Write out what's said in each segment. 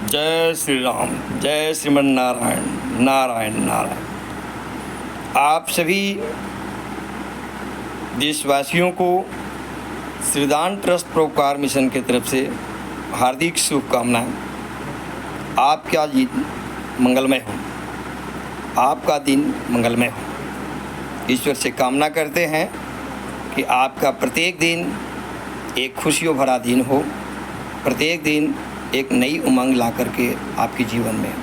जय श्री राम, जय श्रीमन नारायण, नारायण नारायण। आप सभी देशवासियों को श्रीदान ट्रस्ट परोपकार मिशन की तरफ से हार्दिक शुभकामनाएं। आपका दिन मंगलमय हो, आपका दिन मंगलमय हो। ईश्वर से कामना करते हैं कि आपका प्रत्येक दिन एक खुशियों भरा दिन हो, प्रत्येक दिन एक नई उमंग ला करके आपके जीवन में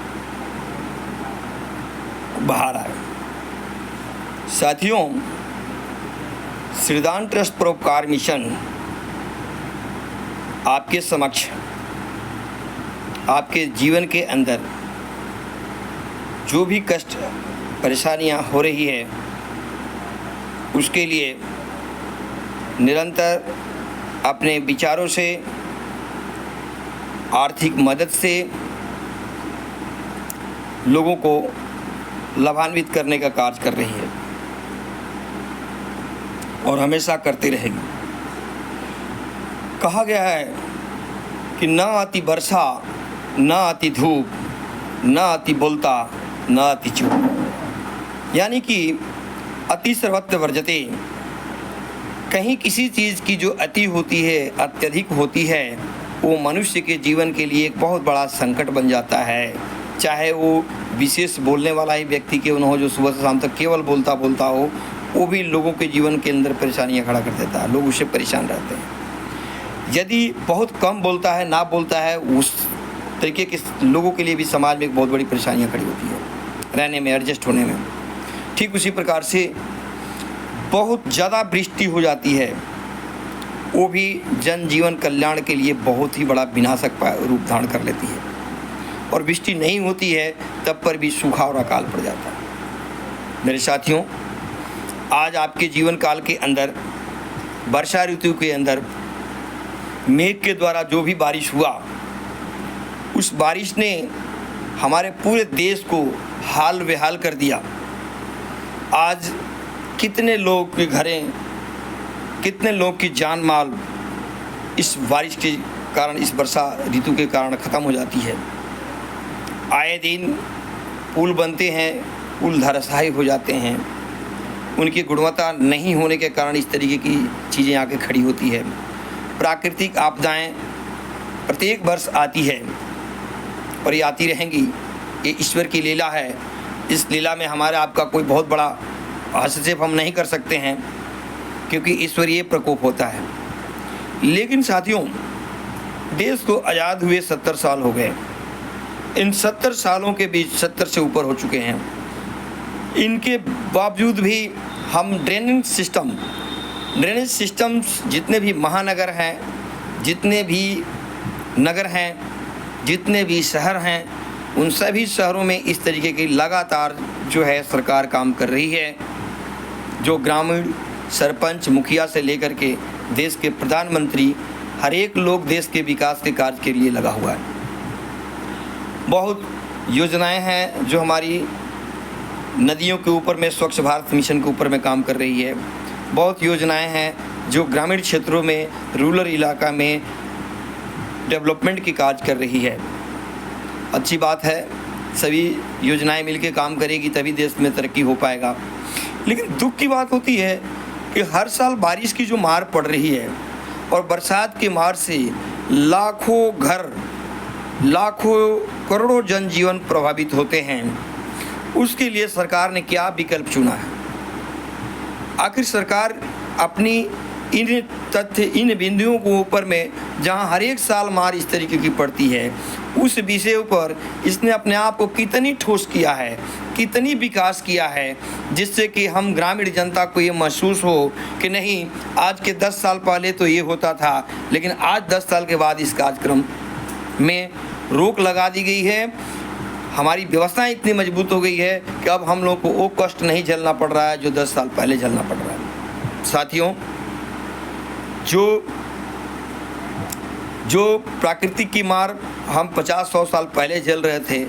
बाहर आए। साथियों, श्रीदान ट्रस्ट परोपकार मिशन आपके समक्ष आपके जीवन के अंदर जो भी कष्ट परेशानियां हो रही है उसके लिए निरंतर अपने विचारों से, आर्थिक मदद से लोगों को लाभान्वित करने का कार्य कर रही है और हमेशा करती रहेगी। कहा गया है कि न आती वर्षा, न आती धूप, न आती बोलता, न आती चुप। यानी कि अति सर्वत्र वर्जते। कहीं किसी चीज़ की जो अति होती है, अत्यधिक होती है, वो मनुष्य के जीवन के लिए एक बहुत बड़ा संकट बन जाता है। चाहे वो विशेष बोलने वाला ही व्यक्ति क्यों न हो, जो सुबह से शाम तक केवल बोलता हो, वो भी लोगों के जीवन के अंदर परेशानियां खड़ा कर देता है। लोग उससे परेशान रहते हैं। यदि बहुत कम बोलता है, ना बोलता है, उस तरीके के लोगों के लिए भी समाज में एक बहुत बड़ी परेशानियाँ खड़ी होती है रहने में, एडजस्ट होने में। ठीक उसी प्रकार से बहुत ज़्यादा वृष्टि हो जाती है, वो भी जनजीवन कल्याण के लिए बहुत ही बड़ा विनाशक रूप धारण कर लेती है। और वृष्टि नहीं होती है तब पर भी सूखा और अकाल पड़ जाता है। मेरे साथियों, आज आपके जीवन काल के अंदर, वर्षा ऋतु के अंदर मेघ के द्वारा जो भी बारिश हुआ, उस बारिश ने हमारे पूरे देश को हाल बेहाल कर दिया। आज कितने लोग के घरें, कितने लोग की जान माल इस बारिश के कारण, इस वर्षा ऋतु के कारण ख़त्म हो जाती है। आए दिन पुल बनते हैं, पुल धराशायी हो जाते हैं। उनकी गुणवत्ता नहीं होने के कारण इस तरीके की चीज़ें आके खड़ी होती है। प्राकृतिक आपदाएं प्रत्येक वर्ष आती है और ये आती रहेंगी। ये ईश्वर की लीला है। इस लीला में हमारा आपका कोई बहुत बड़ा हस्तक्षेप हम नहीं कर सकते हैं, क्योंकि ईश्वरीय प्रकोप होता है। लेकिन साथियों, देश को आज़ाद हुए 70 साल हो गए। इन 70 सालों के बीच 70 से ऊपर हो चुके हैं। इनके बावजूद भी हम ड्रेनेज सिस्टम जितने भी महानगर हैं, जितने भी नगर हैं, जितने भी शहर हैं, उन सभी शहरों में इस तरीके की लगातार जो है सरकार काम कर रही है। जो ग्रामीण सरपंच, मुखिया से लेकर के देश के प्रधानमंत्री, हर एक लोग देश के विकास के कार्य के लिए लगा हुआ है। बहुत योजनाएं हैं जो हमारी नदियों के ऊपर में, स्वच्छ भारत मिशन के ऊपर में काम कर रही है। बहुत योजनाएं हैं जो ग्रामीण क्षेत्रों में, रूरल इलाका में डेवलपमेंट की कार्य कर रही है। अच्छी बात है, सभी योजनाएं मिलकर काम करेगी तभी देश में तरक्की हो पाएगा। लेकिन दुख की बात होती है कि हर साल बारिश की जो मार पड़ रही है और बरसात की मार से लाखों घर, लाखों करोड़ों जनजीवन प्रभावित होते हैं। उसके लिए सरकार ने क्या विकल्प चुना है? आखिर सरकार अपनी इन तथ्य, इन बिंदुओं को ऊपर में, जहां हर एक साल मार इस तरीके की पड़ती है, उस विषय पर इसने अपने आप को कितनी ठोस किया है, कितनी विकास किया है, जिससे कि हम ग्रामीण जनता को ये महसूस हो कि नहीं, आज के 10 साल पहले तो ये होता था, लेकिन आज 10 साल के बाद इस कार्यक्रम में रोक लगा दी गई है। हमारी व्यवस्थाएं इतनी मजबूत हो गई है कि अब हम लोग को वो कष्ट नहीं झेलना पड़ रहा है जो 10 साल पहले झेलना पड़ रहा है। साथियों, जो प्राकृतिक की मार हम 50-100 साल पहले झेल रहे थे,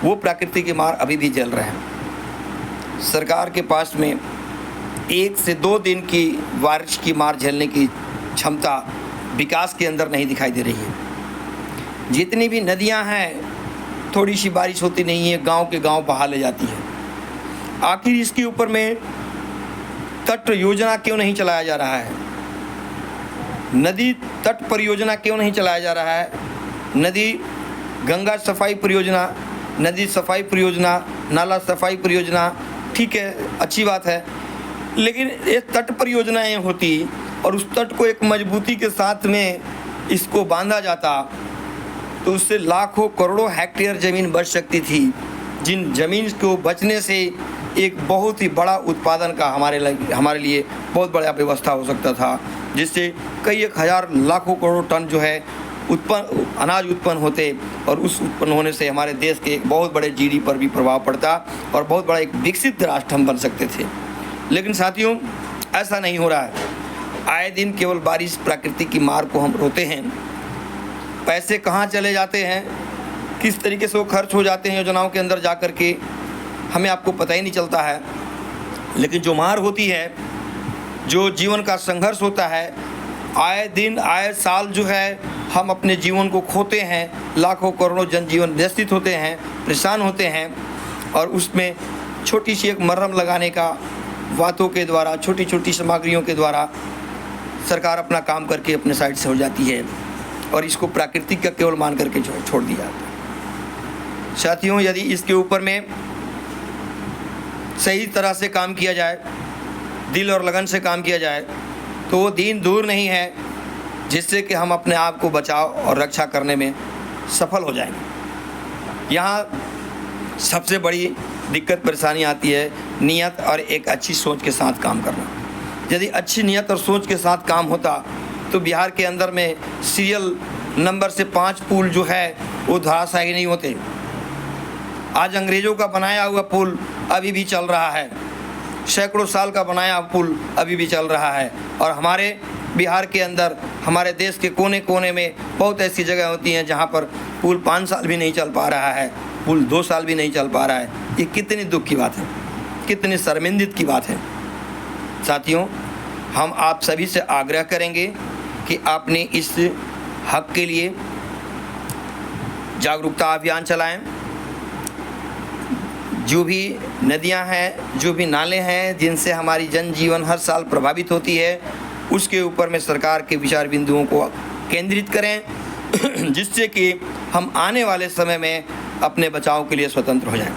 वो प्राकृतिक की मार अभी भी झेल रहे हैं। सरकार के पास में 1 से 2 दिन की बारिश की मार झेलने की क्षमता विकास के अंदर नहीं दिखाई दे रही है। जितनी भी नदियां हैं, थोड़ी सी बारिश होती नहीं है, गांव के गांव बहा ले जाती है। आखिर इसके ऊपर में तट योजना क्यों नहीं चलाया जा रहा है? नदी तट परियोजना क्यों नहीं चलाया जा रहा है? नदी गंगा सफाई परियोजना, नदी सफाई परियोजना, नाला सफाई परियोजना, ठीक है, अच्छी बात है, लेकिन ये तट परियोजनाएं होती और उस तट को एक मजबूती के साथ में इसको बांधा जाता तो उससे लाखों करोड़ों हेक्टेयर ज़मीन बच सकती थी, जिन ज़मीन को बचने से एक बहुत ही बड़ा उत्पादन का हमारे लिए बहुत बड़ा व्यवस्था हो सकता था, जिससे कई 1,000 लाखों करोड़ टन जो है अनाज उत्पन्न होते और उस उत्पन्न होने से हमारे देश के एक बहुत बड़े जीडीपी पर भी प्रभाव पड़ता और बहुत बड़ा एक विकसित राष्ट्र हम बन सकते थे। लेकिन साथियों, ऐसा नहीं हो रहा है। आए दिन केवल बारिश, प्रकृति की मार को हम रोते हैं। पैसे कहाँ चले जाते हैं, किस तरीके से वो खर्च हो जाते हैं योजनाओं के अंदर जा कर के, हमें आपको पता ही नहीं चलता है। लेकिन जो मार होती है, जो जीवन का संघर्ष होता है, आए दिन आए साल जो है हम अपने जीवन को खोते हैं, लाखों करोड़ों जनजीवन व्यस्तित होते हैं, परेशान होते हैं, और उसमें छोटी सी एक मरहम लगाने का बातों के द्वारा, छोटी छोटी सामग्रियों के द्वारा सरकार अपना काम करके अपने साइड से हो जाती है और इसको प्राकृतिक का केवल मान करके छोड़ दिया जाता है। साथियों, यदि इसके ऊपर में सही तरह से काम किया जाए, दिल और लगन से काम किया जाए, तो वो दिन दूर नहीं है जिससे कि हम अपने आप को बचाव और रक्षा करने में सफल हो जाएंगे। यहाँ सबसे बड़ी दिक्कत परेशानी आती है नियत और एक अच्छी सोच के साथ काम करना। यदि अच्छी नियत और सोच के साथ काम होता तो बिहार के अंदर में सीरियल नंबर से 5 पुल जो है वो धराशायी नहीं होते। आज अंग्रेज़ों का बनाया हुआ पुल अभी भी चल रहा है, सैकड़ों साल का बनाया पुल अभी भी चल रहा है, और हमारे बिहार के अंदर, हमारे देश के कोने कोने में बहुत ऐसी जगह होती हैं जहाँ पर पुल 5 साल भी नहीं चल पा रहा है, पुल 2 साल भी नहीं चल पा रहा है। ये कितनी दुख की बात है, कितनी शर्मिंदगी की बात है। साथियों, हम आप सभी से आग्रह करेंगे कि आपने इस हक के लिए जागरूकता अभियान चलाएं। जो भी नदियां हैं, जो भी नाले हैं जिनसे हमारी जनजीवन हर साल प्रभावित होती है, उसके ऊपर में सरकार के विचार बिंदुओं को केंद्रित करें, जिससे कि हम आने वाले समय में अपने बचाव के लिए स्वतंत्र हो जाएं।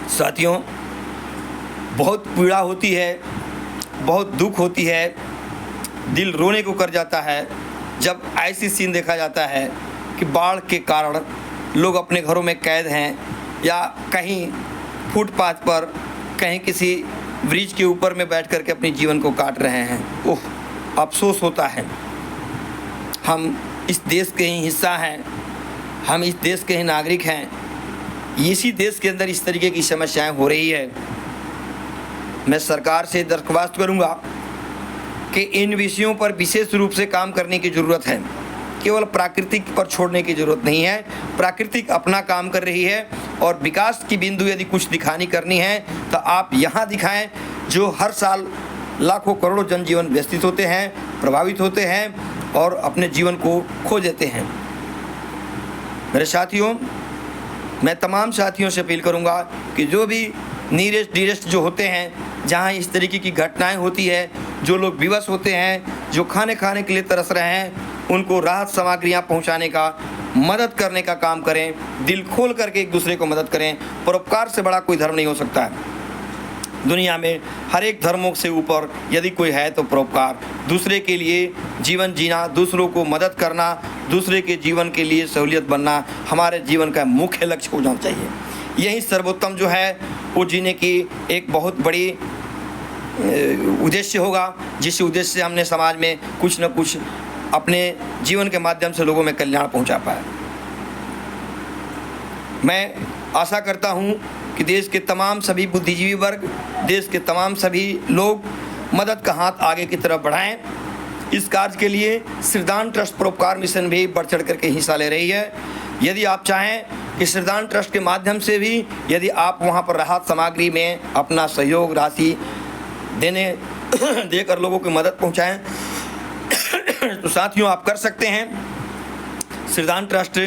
साथियों, बहुत पीड़ा होती है, बहुत दुख होती है, दिल रोने को कर जाता है जब ऐसी सीन देखा जाता है कि बाढ़ के कारण लोग अपने घरों में कैद हैं या कहीं फुटपाथ पर, कहीं किसी ब्रिज के ऊपर में बैठ करके अपने जीवन को काट रहे हैं। ओह, अफसोस होता है। हम इस देश के ही हिस्सा हैं, हम इस देश के ही नागरिक हैं, इसी देश के अंदर इस तरीके की समस्याएं हो रही है। मैं सरकार से दरख्वास्त करूंगा कि इन विषयों पर विशेष रूप से काम करने की ज़रूरत है। केवल प्राकृतिक पर छोड़ने की ज़रूरत नहीं है। प्राकृतिक अपना काम कर रही है और विकास की बिंदु यदि कुछ दिखानी करनी है तो आप यहाँ दिखाएं, जो हर साल लाखों करोड़ों जनजीवन व्यस्तित होते हैं, प्रभावित होते हैं और अपने जीवन को खो देते हैं। मेरे साथियों, मैं तमाम साथियों से अपील करूंगा कि जो भी नीरेस्ट डीरेस्ट जो होते हैं, जहां इस तरीके की घटनाएं होती है, जो लोग विवश होते हैं, जो खाने के लिए तरस रहे हैं, उनको राहत सामग्रियां पहुंचाने का, मदद करने का काम करें। दिल खोल करके एक दूसरे को मदद करें। परोपकार से बड़ा कोई धर्म नहीं हो सकता है दुनिया में। हर एक धर्मों से ऊपर यदि कोई है तो परोपकार, दूसरे के लिए जीवन जीना, दूसरों को मदद करना, दूसरे के जीवन के लिए सहूलियत बनना हमारे जीवन का मुख्य लक्ष्य होना चाहिए। यही सर्वोत्तम जो है वो जीने की एक बहुत बड़ी उद्देश्य होगा, जिस उद्देश्य से हमने समाज में कुछ न कुछ अपने जीवन के माध्यम से लोगों में कल्याण पहुंचा पाया। मैं आशा करता हूं कि देश के तमाम सभी बुद्धिजीवी वर्ग, देश के तमाम सभी लोग मदद का हाथ आगे की तरफ बढ़ाएं। इस कार्य के लिए श्रीदान ट्रस्ट परोपकार मिशन भी बढ़ चढ़ करके हिस्सा ले रही है। यदि आप चाहें कि श्रीदान ट्रस्ट के माध्यम से भी यदि आप वहां पर राहत सामग्री में अपना सहयोग राशि देकर लोगों की मदद पहुंचाएं तो साथियों आप कर सकते हैं। सिद्धांत ट्रस्ट